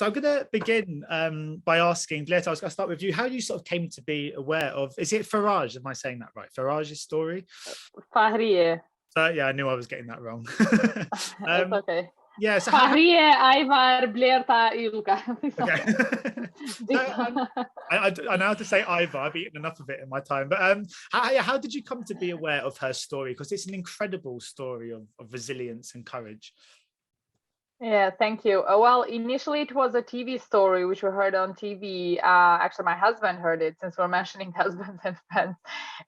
So I'm going to begin by asking, Blerta, I was going to start with you, how you sort of came to be aware of, is it Faraj, am I saying that right? Faraj's story? Fahrije. Yeah, I knew I was getting that wrong. It's okay. Yeah, so Fahrije, Ivar, Blerta, Yllka. Okay. I know how to say Ivar, I've eaten enough of it in my time, but how did you come to be aware of her story? Because it's an incredible story of resilience and courage. Yeah, thank you. Well, initially it was a TV story which we heard on TV. Actually, my husband heard it, since we're mentioning husbands and friends,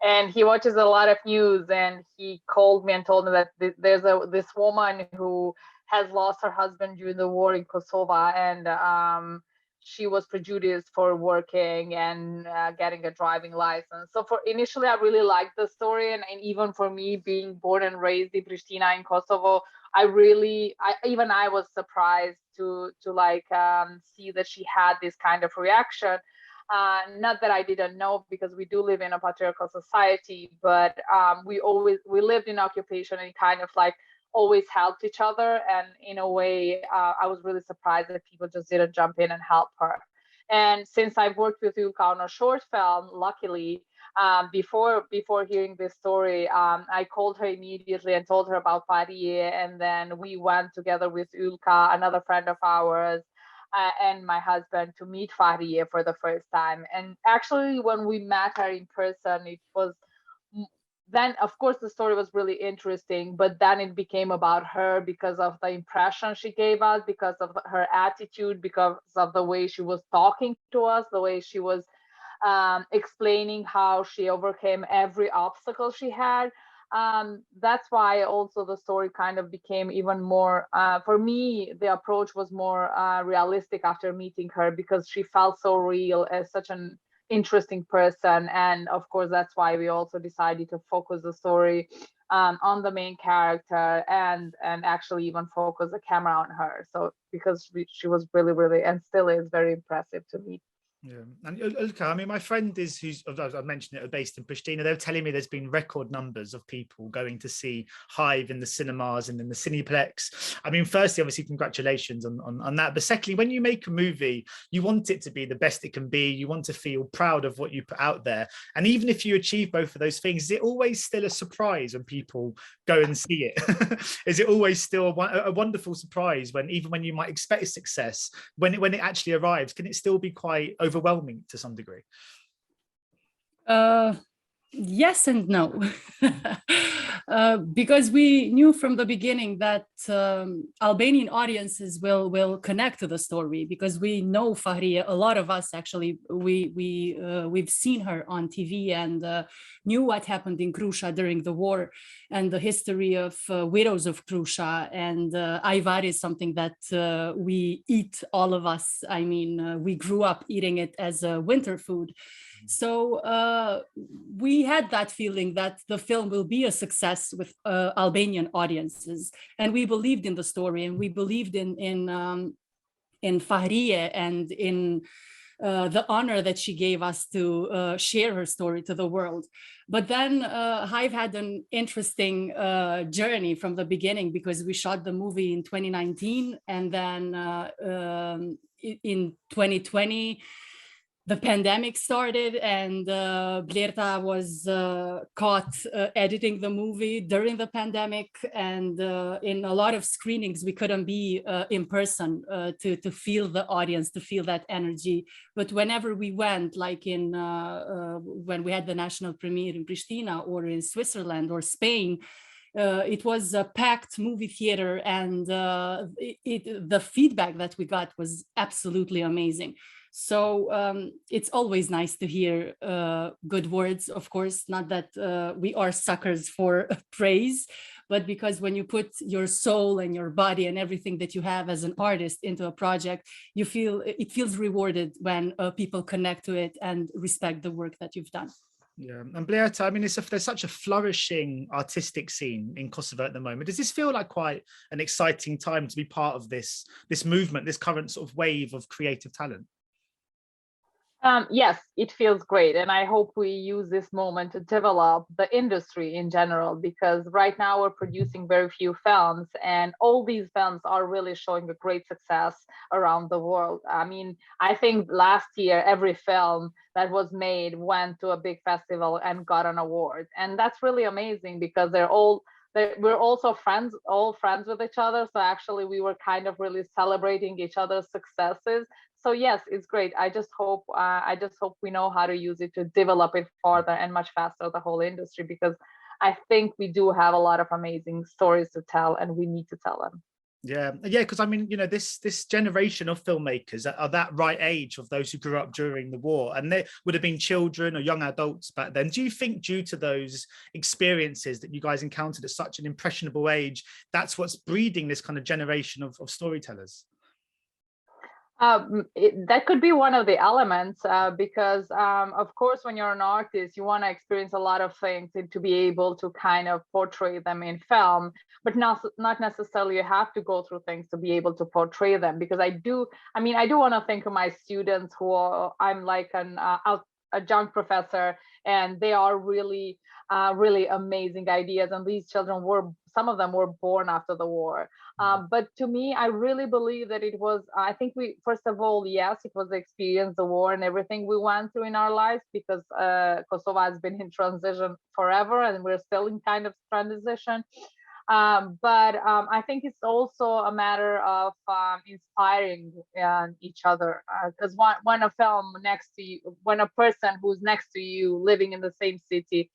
and he watches a lot of news. And he called me and told me that there's this woman who has lost her husband during the war in Kosovo, and she was prejudiced for working and getting a driving license. So for initially, I really liked the story, and even for me, being born and raised in Pristina in Kosovo, I was surprised to see that she had this kind of reaction. Not that I didn't know, because we do live in a patriarchal society, but we lived in occupation and kind of like always helped each other. And in a way, I was really surprised that people just didn't jump in and help her. And since I've worked with Yllka on a short film, luckily, before hearing this story, I called her immediately and told her about Fahrije, and then we went together with Yllka, another friend of ours, and my husband, to meet Fahrije for the first time. And actually, when we met her in person, it was then, of course, the story was really interesting, but then it became about her because of the impression she gave us, because of her attitude, because of the way she was talking to us, the way she was explaining how she overcame every obstacle she had. That's why also the story kind of became even more, for me, the approach was more realistic after meeting her, because she felt so real, as such an interesting person. And of course, that's why we also decided to focus the story on the main character, and actually even focus the camera on her. So because she was really, really, and still is, very impressive to meet. Yeah, and Yllka, I mean, my friend who's I mentioned it, based in Pristina. They were telling me there's been record numbers of people going to see Hive in the cinemas and in the Cineplex. I mean, firstly, obviously, congratulations on that. But secondly, when you make a movie, you want it to be the best it can be. You want to feel proud of what you put out there. And even if you achieve both of those things, is it always still a surprise when people go and see it? Is it always still a wonderful surprise when, even when you might expect success, when it actually arrives, can it still be quite overwhelming to some degree? Yes and no. Because we knew from the beginning that Albanian audiences will connect to the story, because we know Fahrije. A lot of us actually, we've seen her on TV and knew what happened in Krusha during the war, and the history of widows of Krusha. And Ivar is something that we eat, all of us. I mean, we grew up eating it as a winter food. So we had that feeling that the film will be a success with Albanian audiences, and we believed in the story, and we believed in Fahrije, and in the honor that she gave us to share her story to the world. But then Hive had an interesting journey from the beginning, because we shot the movie in 2019, and then in 2020, the pandemic started, and Blerta was caught editing the movie during the pandemic. And in a lot of screenings, we couldn't be in person to feel the audience, to feel that energy. But whenever we went, like in when we had the national premiere in Pristina, or in Switzerland or Spain, it was a packed movie theater, and the feedback that we got was absolutely amazing. So it's always nice to hear good words, of course, not that we are suckers for praise, but because when you put your soul and your body and everything that you have as an artist into a project, you feel it feels rewarded when people connect to it and respect the work that you've done. Yeah, and Blerta, I mean, there's such a flourishing artistic scene in Kosovo at the moment. Does this feel like quite an exciting time to be part of this movement, this current sort of wave of creative talent? Yes, it feels great. And I hope we use this moment to develop the industry in general, because right now we're producing very few films, and all these films are really showing a great success around the world. I mean, I think last year, every film that was made went to a big festival and got an award. And that's really amazing, because we're also friends, all friends with each other. So actually we were kind of really celebrating each other's successes. So yes, it's great. I just hope we know how to use it to develop it further and much faster, the whole industry, because I think we do have a lot of amazing stories to tell, and we need to tell them. Yeah, because I mean, this generation of filmmakers are that right age of those who grew up during the war, and they would have been children or young adults back then. Do you think, due to those experiences that you guys encountered at such an impressionable age, that's what's breeding this kind of generation of storytellers? That could be one of the elements, because of course, when you're an artist, you want to experience a lot of things and to be able to kind of portray them in film, but not necessarily you have to go through things to be able to portray them. Because I do want to think of my students who are, I'm like an adjunct professor, and they are really really amazing ideas, and these children some of them were born after the war. But to me, I really believe that it was, I think we, first of all, yes, it was the experience, the war and everything we went through in our lives, because Kosovo has been in transition forever, and we're still in kind of transition. But I think it's also a matter of inspiring each other, because when a film next to you, when a person who's next to you, living in the same city,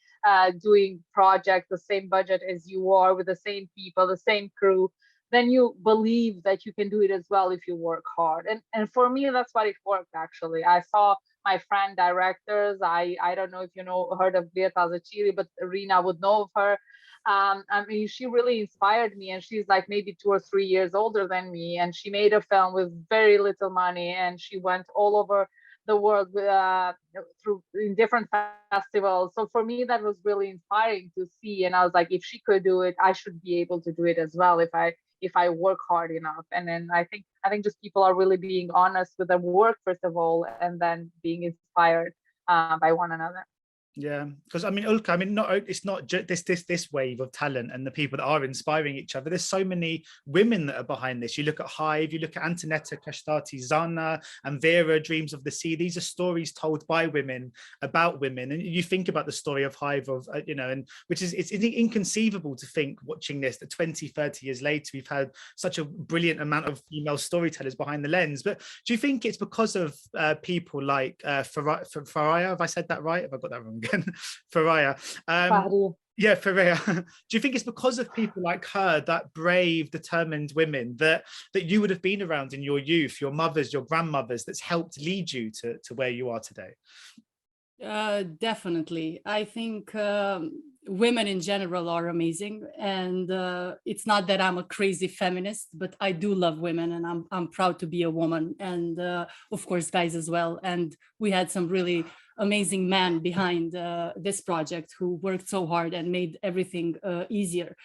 doing projects, the same budget as you are, with the same people, the same crew, then you believe that you can do it as well if you work hard. And for me, that's what it worked, actually. I saw my friend directors. I don't know if heard of Blerta Basholli, but Rina would know of her. I mean, she really inspired me, and she's like maybe 2 or 3 years older than me, and she made a film with very little money, and she went all over the world through in different festivals. So for me, that was really inspiring to see, and I was like, if she could do it, I should be able to do it as well if I work hard enough. And then I think just people are really being honest with their work, first of all, and then being inspired by one another. Yeah, because I mean, Yllka, I mean, it's not just this wave of talent and the people that are inspiring each other. There's so many women that are behind this. You look at Hive, you look at Antonetta Kashtarti, Zana, and Vera, Dreams of the Sea. These are stories told by women about women. And you think about the story of Hive, and which is, it's inconceivable to think, watching this, that 20, 30 years later, we've had such a brilliant amount of female storytellers behind the lens. But do you think it's because of people like Fahrije? Have I said that right? Have I got that wrong? Fahrije. Yeah, Fahrije. Do you think it's because of people like her, that brave, determined women that you would have been around in your youth, your mothers, your grandmothers, that's helped lead you to where you are today? Definitely. I think women in general are amazing, and it's not that I'm a crazy feminist, but I do love women, and I'm proud to be a woman, and of course guys as well. And we had some really amazing men behind this project who worked so hard and made everything easier.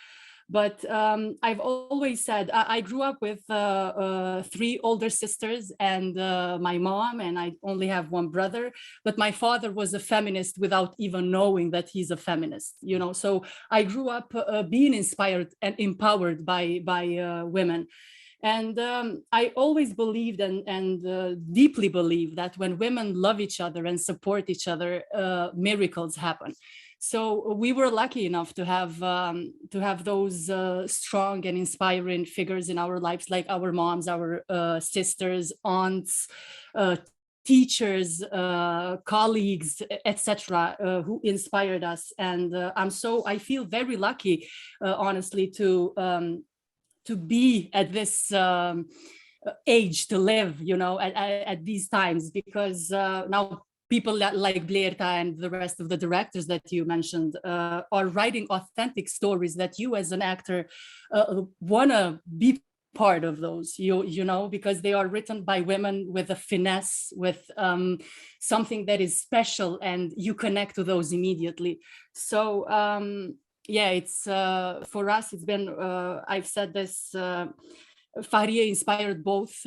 But I've always said, I grew up with 3 older sisters and my mom, and I only have one brother. But my father was a feminist without even knowing that he's a feminist, So I grew up being inspired and empowered by women. And I always believed and deeply believe that when women love each other and support each other, miracles happen. So we were lucky enough to have those strong and inspiring figures in our lives, like our moms, our sisters, aunts, teachers, colleagues, etc., who inspired us. And I feel very lucky, honestly, to be at this age, to live, at these times, because now people like Blerta and the rest of the directors that you mentioned are writing authentic stories that you as an actor want to be part of those, because they are written by women with a finesse, with something that is special, and you connect to those immediately. So yeah, it's for us, it's been, I've said this Fahrije inspired both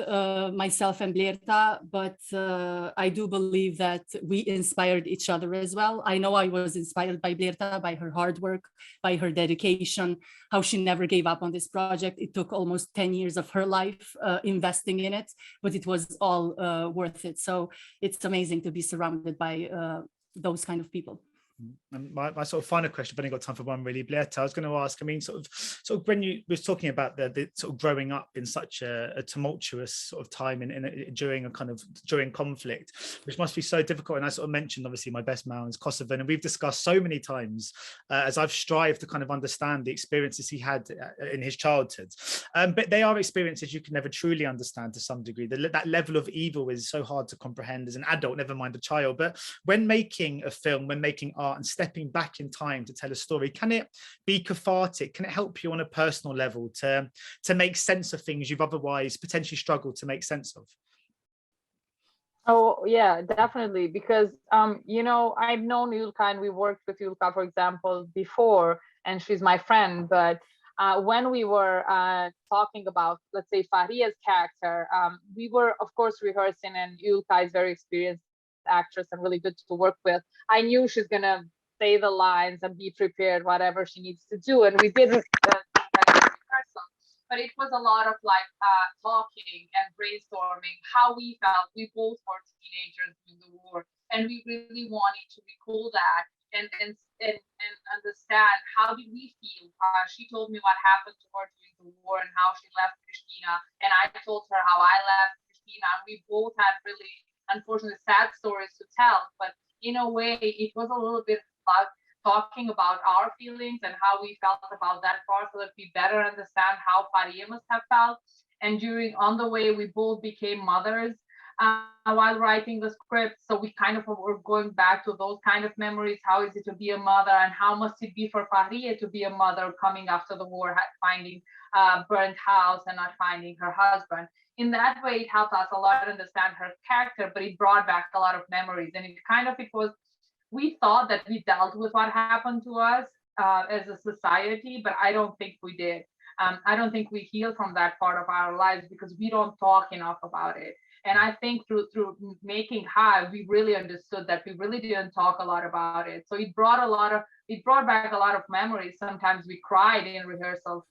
myself and Blerta, but I do believe that we inspired each other as well. I know I was inspired by Blerta, by her hard work, by her dedication, how she never gave up on this project. It took almost 10 years of her life investing in it, but it was all worth it. So it's amazing to be surrounded by those kind of people. And my sort of final question, I've only got time for one really, Blerta. I was going to ask, I mean, sort of when you was talking about the sort of growing up in such a tumultuous sort of time during conflict, which must be so difficult. And I sort of mentioned, obviously, my best man is Kosovo, and we've discussed so many times as I've strived to kind of understand the experiences he had in his childhood. But they are experiences you can never truly understand to some degree. That level of evil is so hard to comprehend as an adult, never mind a child. But when making a film, when making art, and stepping back in time to tell a story, can it be cathartic? Can it help you on a personal level to make sense of things you've otherwise potentially struggled to make sense of? Oh yeah, definitely, because you know, I've known Yllka and we worked with Yllka, for example, before, and she's my friend. But when we were talking about, let's say, Fahrije's character, we were of course rehearsing, and Yllka is very experienced actress and really good to work with. I knew she's gonna say the lines and be prepared, whatever she needs to do, and we did rehearsal. But it was a lot of like talking and brainstorming how we felt. We both were teenagers during the war, and we really wanted to recall that and understand how did we feel. She told me what happened to her during the war and how she left Pristina, and I told her how I left Pristina, and we both had really, unfortunately, sad stories to tell, but in a way it was a little bit about talking about our feelings and how we felt about that part, so that we better understand how Fahrije must have felt. And on the way, we both became mothers while writing the script, so we kind of were going back to those kind of memories. How is it to be a mother, and how must it be for Fahrije to be a mother coming after the war, finding a burnt house and not finding her husband? In that way, it helped us a lot to understand her character, but it brought back a lot of memories. And we thought that we dealt with what happened to us as a society, but I don't think we did. I don't think we healed from that part of our lives because we don't talk enough about it. And I think through making Hive, we really understood that we really didn't talk a lot about it. So it brought back a lot of memories. Sometimes we cried in rehearsals.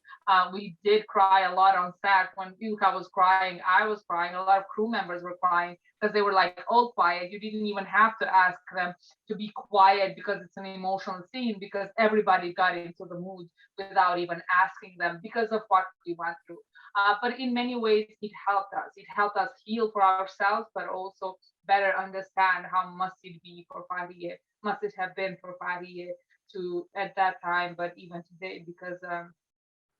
We did cry a lot on set. When Yllka was crying, I was crying. A lot of crew members were crying because they were like all quiet. You didn't even have to ask them to be quiet because it's an emotional scene, because everybody got into the mood without even asking them because of what we went through. But in many ways, it helped us. It helped us heal for ourselves, but also better understand how must it be for Fahrije, must it have been for Fahrije to at that time, but even today, because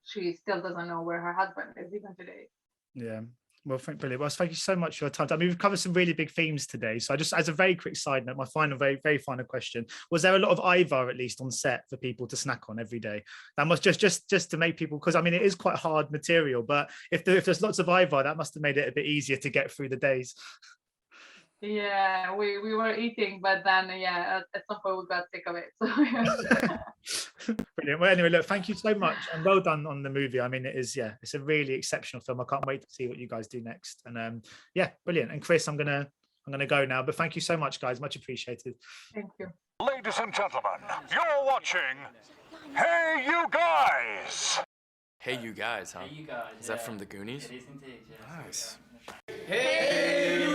she still doesn't know where her husband is even today. Yeah. Well, brilliant. Well, thank you so much for your time. I mean, we've covered some really big themes today. So I just, as a very quick side note, my final, very, very final question, was there a lot of Ivar at least on set for people to snack on every day? That must just to make people, because I mean, it is quite hard material, but if there's lots of Ivar, that must have made it a bit easier to get through the days. Yeah, we were eating, but then at some point we got sick of it. So yeah. Brilliant. Well, anyway, look, thank you so much, and well done on the movie. I mean, it's a really exceptional film. I can't wait to see what you guys do next. And brilliant. And Chris, I'm gonna go now, but thank you so much, guys. Much appreciated. Thank you. Ladies and gentlemen, you're watching Hey You Guys. Hey You Guys, huh? Hey You Guys. Is that from the Goonies? It is indeed, yeah. Nice. Hey You